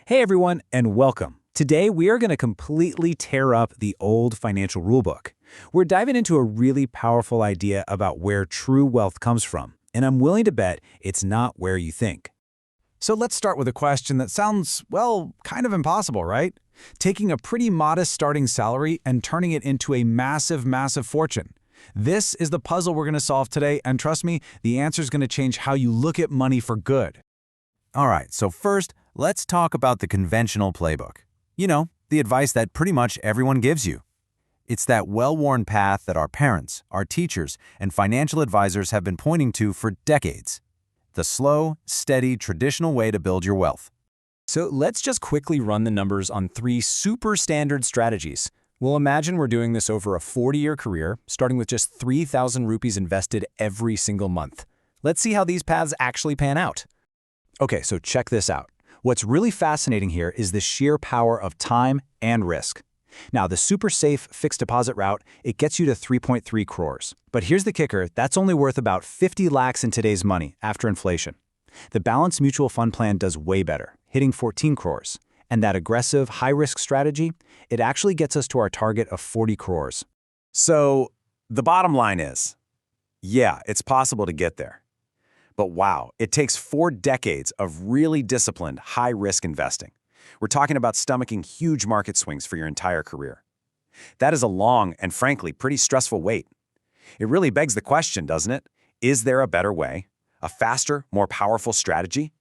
Hey everyone, and welcome. Today we are going to completely tear up the old financial rulebook. We're diving into a really powerful idea about where true wealth comes from, and I'm willing to bet it's not where you think. So let's start with a question that sounds, well, kind of impossible, right? Taking a pretty modest starting salary and turning it into a massive, massive fortune. This is the puzzle we're going to solve today, and trust me, the answer is going to change how you look at money for good. All right, so first, let's talk about the conventional playbook. You know, the advice that pretty much everyone gives you. It's that well-worn path that our parents, our teachers, and financial advisors have been pointing to for decades. The slow, steady, traditional way to build your wealth. So let's just quickly run the numbers on three super standard strategies. We'll imagine we're doing this over a 40-year career, starting with just 3,000 rupees invested every single month. Let's see how these paths actually pan out. Okay, so check this out. What's really fascinating here is the sheer power of time and risk. Now, the super safe fixed deposit route, it gets you to 3.3 crores. But here's the kicker, that's only worth about 50 lakhs in today's money after inflation. The balanced mutual fund plan does way better, hitting 14 crores. And that aggressive, high-risk strategy, it actually gets us to our target of 40 crores. So, the bottom line is, yeah, it's possible to get there. But wow, it takes 4 decades of really disciplined, high-risk investing. We're talking about stomaching huge market swings for your entire career. That is a long and frankly pretty stressful wait. It really begs the question, doesn't it? Is there a better way? A faster, more powerful strategy?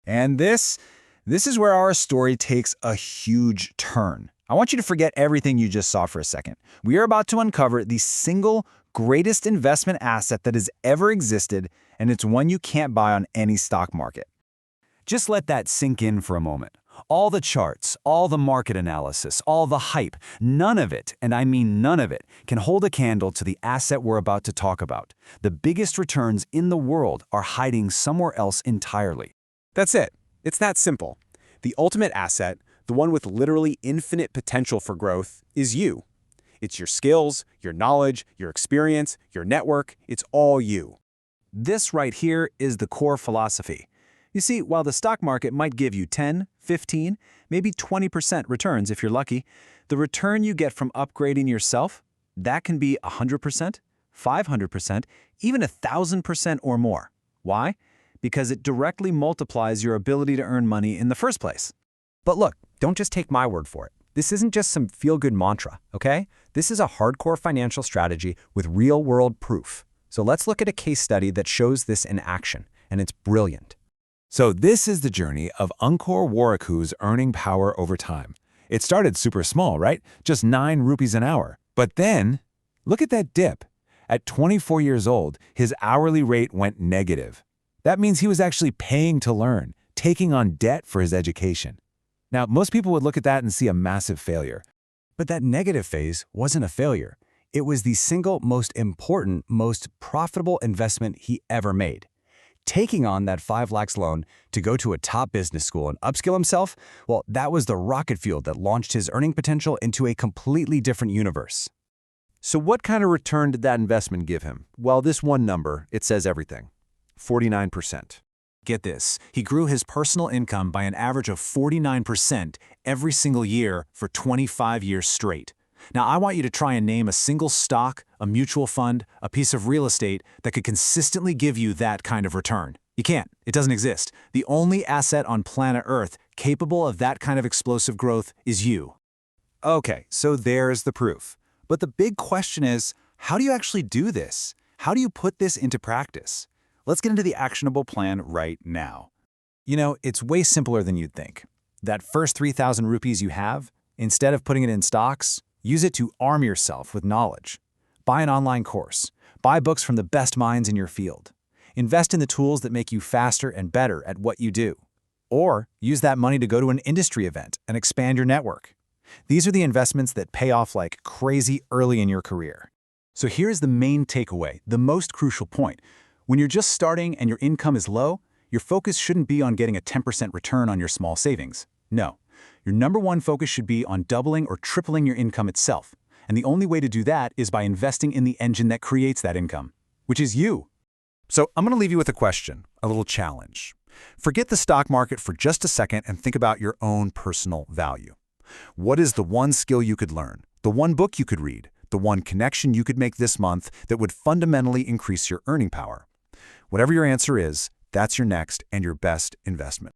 And this is where our story takes a huge turn. I want you to forget everything you just saw for a second. We are about to uncover the single greatest investment asset that has ever existed, and it's one you can't buy on any stock market. Just let that sink in for a moment. All the charts, all the market analysis, all the hype, none of it, and I mean none of it, can hold a candle to the asset we're about to talk about. The biggest returns in the world are hiding somewhere else entirely. That's it. It's that simple. The ultimate asset, the one with literally infinite potential for growth, is you. It's your skills, your knowledge, your experience, your network. It's all you. This right here is the core philosophy. You see, while the stock market might give you 10, 15, maybe 20% returns if you're lucky, the return you get from upgrading yourself, that can be 100%, 500%, even 1,000% or more. Why? Because it directly multiplies your ability to earn money in the first place. But look, don't just take my word for it. This isn't just some feel-good mantra, okay? This is a hardcore financial strategy with real-world proof. So let's look at a case study that shows this in action, and it's brilliant. So this is the journey of Ankur Wariku's earning power over time. It started super small, right? Just 9 rupees an hour. But then, look at that dip. At 24 years old, his hourly rate went negative. That means he was actually paying to learn, taking on debt for his education. Now, most people would look at that and see a massive failure. But that negative phase wasn't a failure. It was the single most important, most profitable investment he ever made. Taking on that 5 lakhs loan to go to a top business school and upskill himself, well, that was the rocket fuel that launched his earning potential into a completely different universe. So what kind of return did that investment give him? Well, this one number, it says everything. 49%. Get this, he grew his personal income by an average of 49% every single year for 25 years straight. Now, I want you to try and name a single stock, a mutual fund, a piece of real estate that could consistently give you that kind of return. You can't. It doesn't exist. The only asset on planet Earth capable of that kind of explosive growth is you. Okay, so there's the proof. But the big question is, how do you actually do this? How do you put this into practice? Let's get into the actionable plan right now. You know, it's way simpler than you'd think. That first 3,000 rupees you have, instead of putting it in stocks, use it to arm yourself with knowledge. Buy an online course. Buy books from the best minds in your field. Invest in the tools that make you faster and better at what you do. Or use that money to go to an industry event and expand your network. These are the investments that pay off like crazy early in your career. So here's the main takeaway, the most crucial point. When you're just starting and your income is low, your focus shouldn't be on getting a 10% return on your small savings. No. Your number one focus should be on doubling or tripling your income itself. And the only way to do that is by investing in the engine that creates that income, which is you. So I'm going to leave you with a question, a little challenge. Forget the stock market for just a second and think about your own personal value. What is the one skill you could learn, the one book you could read, the one connection you could make this month that would fundamentally increase your earning power? Whatever your answer is, that's your next and your best investment.